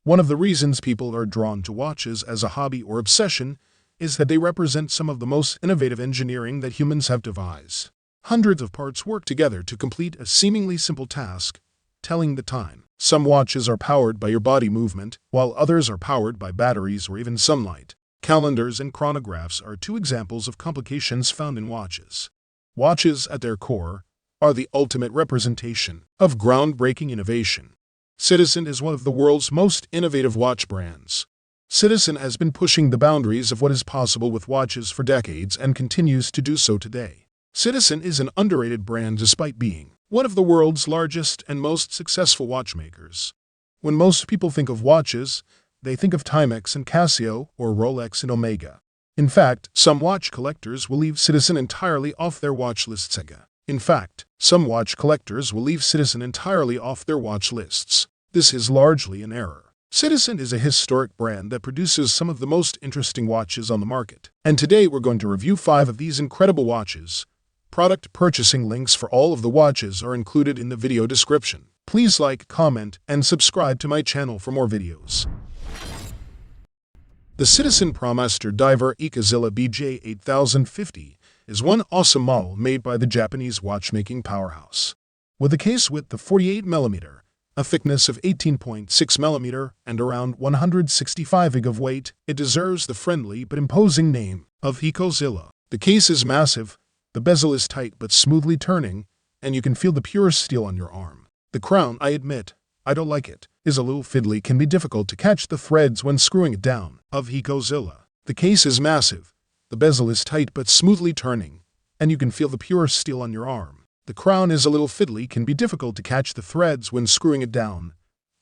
One of the reasons people are drawn to watches as a hobby or obsession is that they represent some of the most innovative engineering that humans have devised. Hundreds of parts work together to complete a seemingly simple task, telling the time. Some watches are powered by your body movement, while others are powered by batteries or even sunlight. Calendars and chronographs are two examples of complications found in watches. Watches, at their core, are the ultimate representation of groundbreaking innovation. Citizen is one of the world's most innovative watch brands. Citizen has been pushing the boundaries of what is possible with watches for decades and continues to do so today. Citizen is an underrated brand despite being one of the world's largest and most successful watchmakers. When most people think of watches, they think of Timex and Casio or Rolex and Omega. In fact, some watch collectors will leave Citizen entirely off their watch lists. This is largely an error. Citizen is a historic brand that produces some of the most interesting watches on the market. And today we're going to review 5 of these incredible watches. Product purchasing links for all of the watches are included in the video description. Please like, comment, and subscribe to my channel for more videos. The Citizen Promaster Diver Ecozilla BJ8050 is one awesome model made by the Japanese watchmaking powerhouse. With a case width of 48 mm, a thickness of 18.6 mm, and around 165 ig of weight, it deserves the friendly but imposing name of Ecozilla. The case is massive, the bezel is tight but smoothly turning, and you can feel the pure steel on your arm. The crown, I admit, I don't like it, is a little fiddly, can be difficult to catch the threads when screwing it down. Of Ecozilla. The case is massive, the bezel is tight but smoothly turning, and you can feel the pure steel on your arm. The crown is a little fiddly, can be difficult to catch the threads when screwing it down,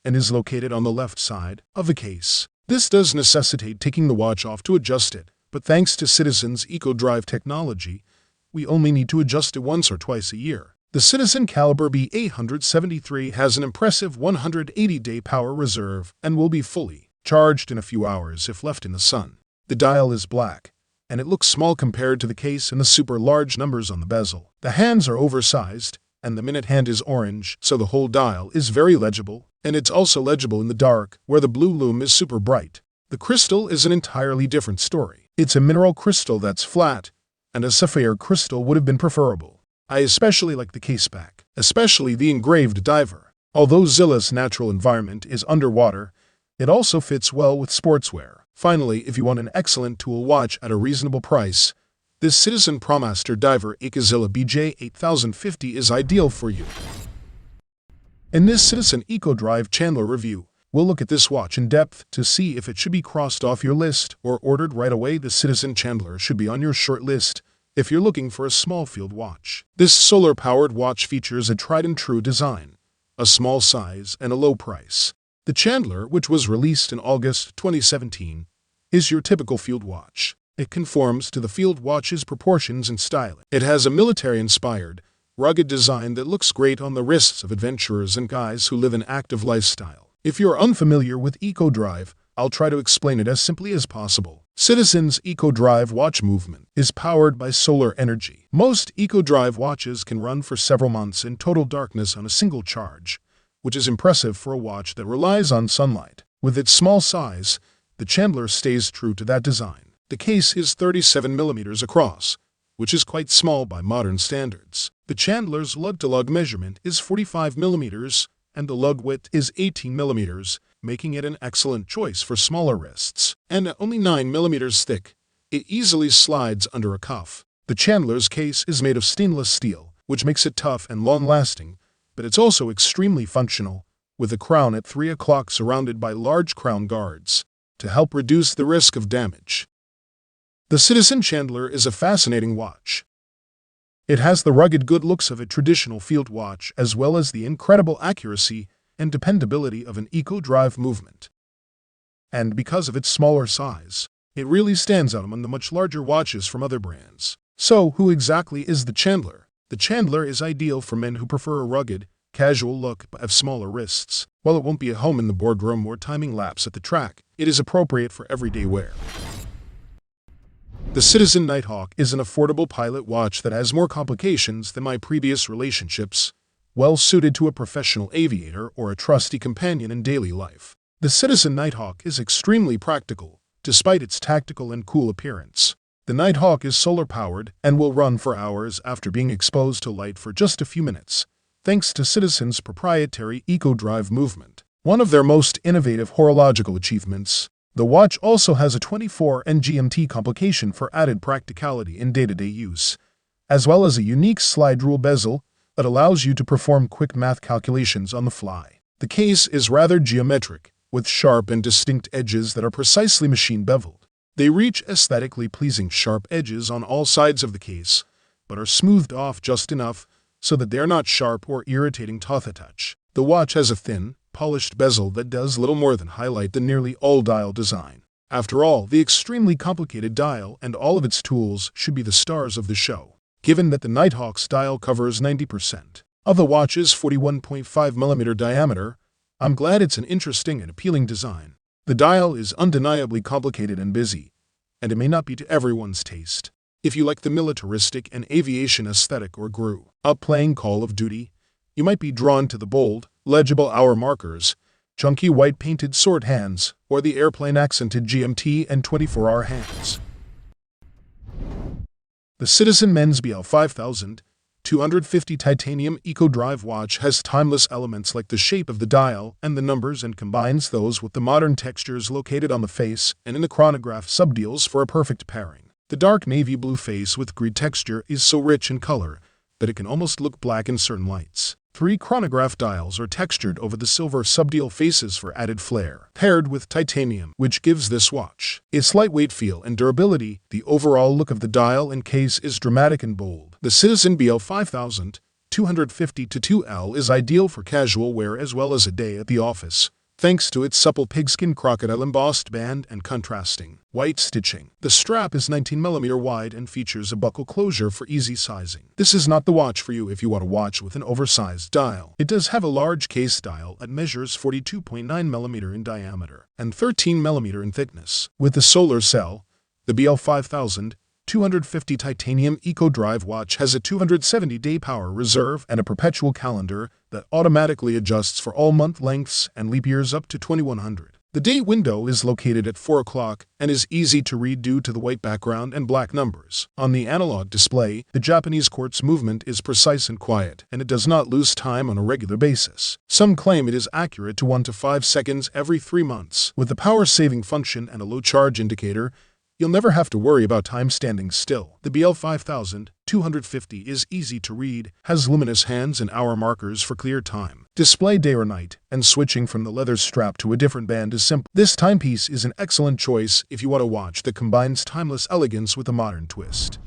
and is located on the left side of the case. This does necessitate taking the watch off to adjust it, but thanks to Citizen's EcoDrive technology, we only need to adjust it once or twice a year. The Citizen Caliber B873 has an impressive 180-day power reserve and will be fully charged in a few hours if left in the sun. The dial is black, and it looks small compared to the case and the super large numbers on the bezel. The hands are oversized, and the minute hand is orange, so the whole dial is very legible, and it's also legible in the dark, where the blue lume is super bright. The crystal is an entirely different story. It's a mineral crystal that's flat, and a sapphire crystal would have been preferable. I especially like the case back, especially the engraved diver. Although Zilla's natural environment is underwater, it also fits well with sportswear. Finally, if you want an excellent tool watch at a reasonable price, this Citizen Promaster Diver Ecozilla BJ8050 is ideal for you. In this Citizen EcoDrive Chandler review, we'll look at this watch in depth to see if it should be crossed off your list or ordered right away. The Citizen Chandler should be on your short list if you're looking for a small field watch. This solar-powered watch features a tried-and-true design, a small size, and a low price. The Chandler, which was released in August 2017, is your typical field watch. It conforms to the field watch's proportions and styling. It has a military-inspired, rugged design that looks great on the wrists of adventurers and guys who live an active lifestyle. If you're unfamiliar with EcoDrive, I'll try to explain it as simply as possible. Citizen's EcoDrive watch movement is powered by solar energy. Most EcoDrive watches can run for several months in total darkness on a single charge, which is impressive for a watch that relies on sunlight. With its small size, the Chandler stays true to that design. The case is 37 mm across, which is quite small by modern standards. The Chandler's lug-to-lug measurement is 45 mm, and the lug width is 18 mm, making it an excellent choice for smaller wrists. And at only 9 mm thick, it easily slides under a cuff. The Chandler's case is made of stainless steel, which makes it tough and long-lasting, but it's also extremely functional, with a crown at 3 o'clock surrounded by large crown guards to help reduce the risk of damage. The Citizen Chandler is a fascinating watch. It has the rugged good looks of a traditional field watch as well as the incredible accuracy and dependability of an EcoDrive movement. And because of its smaller size, it really stands out among the much larger watches from other brands. So, who exactly is the Chandler? The Chandler is ideal for men who prefer a rugged, casual look but have smaller wrists. While it won't be at home in the boardroom or timing laps at the track, it is appropriate for everyday wear. The Citizen Nighthawk is an affordable pilot watch that has more complications than my previous relationships, well suited to a professional aviator or a trusty companion in daily life. The Citizen Nighthawk is extremely practical, despite its tactical and cool appearance. The Nighthawk is solar-powered and will run for hours after being exposed to light for just a few minutes, thanks to Citizen's proprietary Eco-Drive movement. One of their most innovative horological achievements, the watch also has a 24N GMT complication for added practicality in day-to-day use, as well as a unique slide rule bezel that allows you to perform quick math calculations on the fly. The case is rather geometric, with sharp and distinct edges that are precisely machine-beveled. They reach aesthetically pleasing sharp edges on all sides of the case, but are smoothed off just enough so that they are not sharp or irritating to the touch. The watch has a thin, polished bezel that does little more than highlight the nearly all-dial design. After all, the extremely complicated dial and all of its tools should be the stars of the show. Given that the Nighthawk's dial covers 90% of the watch's 41.5mm diameter, I'm glad it's an interesting and appealing design. The dial is undeniably complicated and busy, and it may not be to everyone's taste. If you like the militaristic and aviation aesthetic or grew up playing Call of Duty, you might be drawn to the bold, legible hour markers, chunky white painted sword hands, or the airplane accented GMT and 24-hour hands. The Citizen Men's BL 5000 250 titanium Eco-Drive watch has timeless elements like the shape of the dial and the numbers and combines those with the modern textures located on the face and in the chronograph subdials for a perfect pairing. The dark navy blue face with grid texture is so rich in color that it can almost look black in certain lights. 3 chronograph dials are textured over the silver subdial faces for added flair, paired with titanium, which gives this watch its lightweight feel and durability. The overall look of the dial and case is dramatic and bold. The Citizen BL 5000 250-2L is ideal for casual wear as well as a day at the office, thanks to its supple pigskin crocodile embossed band and contrasting white stitching. The strap is 19mm wide and features a buckle closure for easy sizing. This is not the watch for you if you want a watch with an oversized dial. It does have a large case dial that measures 42.9mm in diameter and 13mm in thickness. With the solar cell, the BL 5000 250 titanium Eco-Drive watch has a 270-day power reserve and a perpetual calendar that automatically adjusts for all month lengths and leap years up to 2100. The date window is located at 4 o'clock and is easy to read due to the white background and black numbers. On the analog display, the Japanese quartz movement is precise and quiet, and it does not lose time on a regular basis. Some claim it is accurate to 1 to 5 seconds every 3 months. With the power-saving function and a low charge indicator, you'll never have to worry about time standing still. The BL 5000 250 is easy to read, has luminous hands and hour markers for clear time, display day or night, and switching from the leather strap to a different band is simple. This timepiece is an excellent choice if you want a watch that combines timeless elegance with a modern twist.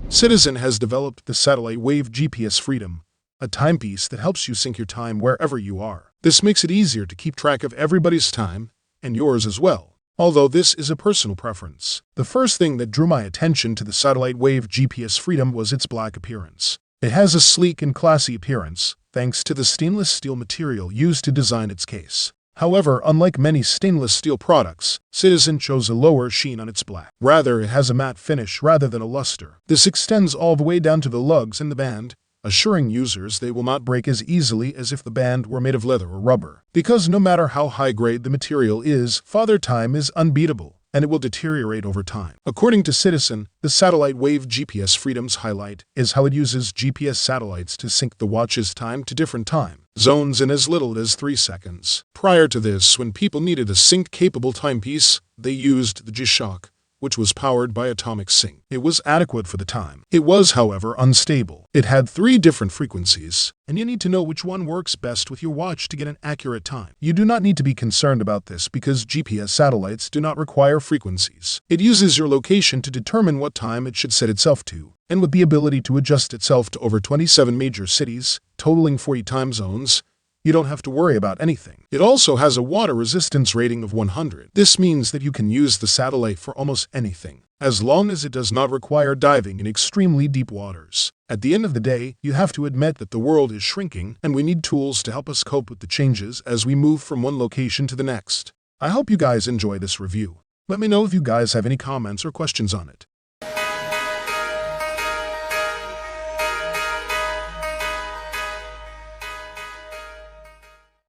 Citizen has developed the Satellite Wave GPS Freedom, a timepiece that helps you sync your time wherever you are. This makes it easier to keep track of everybody's time, and yours as well. Although this is a personal preference. The first thing that drew my attention to the Satellite Wave GPS Freedom was its black appearance. It has a sleek and classy appearance, thanks to the stainless steel material used to design its case. However, unlike many stainless steel products, Citizen chose a lower sheen on its black. Rather, it has a matte finish rather than a luster. This extends all the way down to the lugs and the band, assuring users they will not break as easily as if the band were made of leather or rubber. Because no matter how high-grade the material is, Father Time is unbeatable, and it will deteriorate over time. According to Citizen, the Satellite Wave GPS Freedom's highlight is how it uses GPS satellites to sync the watch's time to different time zones in as little as 3 seconds. Prior to this, when people needed a sync-capable timepiece, they used the G-Shock, which was powered by atomic sync. It was adequate for the time. It was, however, unstable. It had 3 different frequencies, and you need to know which one works best with your watch to get an accurate time. You do not need to be concerned about this because GPS satellites do not require frequencies. It uses your location to determine what time it should set itself to, and with the ability to adjust itself to over 27 major cities, totaling 40 time zones, you don't have to worry about anything. It also has a water resistance rating of 100. This means that you can use the satellite for almost anything, as long as it does not require diving in extremely deep waters. At the end of the day, you have to admit that the world is shrinking, and we need tools to help us cope with the changes as we move from one location to the next. I hope you guys enjoy this review. Let me know if you guys have any comments or questions on it.